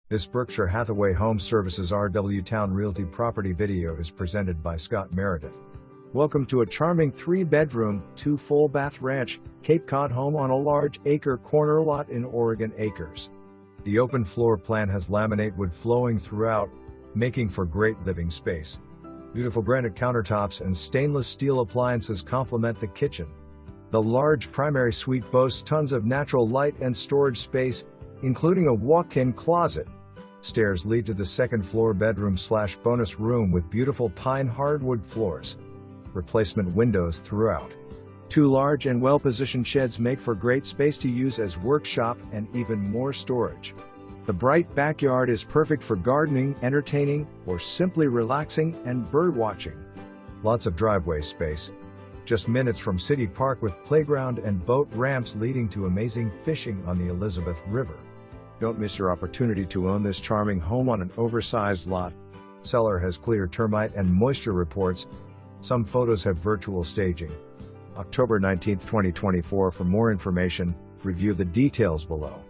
This Berkshire Hathaway Home Services RW Towne Realty property video is presented by Scott Meredith. Welcome to a charming 3-bedroom, 2 full-bath ranch, Cape Cod home on a large acre corner lot in Oregon Acres. The open floor plan has laminate wood flowing throughout, making for great living space. Beautiful granite countertops and stainless steel appliances complement the kitchen. The large primary suite boasts tons of natural light and storage space, including a walk-in closet. Stairs lead to the second-floor bedroom/bonus room with beautiful pine hardwood floors. Replacement windows throughout. 2 large and well-positioned sheds make for great space to use as workshop and even more storage. The bright backyard is perfect for gardening, entertaining, or simply relaxing and birdwatching. Lots of driveway space. Just minutes from City Park with playground and boat ramps leading to amazing fishing on the Elizabeth River. Don't miss your opportunity to own this charming home on an oversized lot. Seller has clear termite and moisture reports. Some photos have virtual staging. October 19, 2024. For more information, review the details below.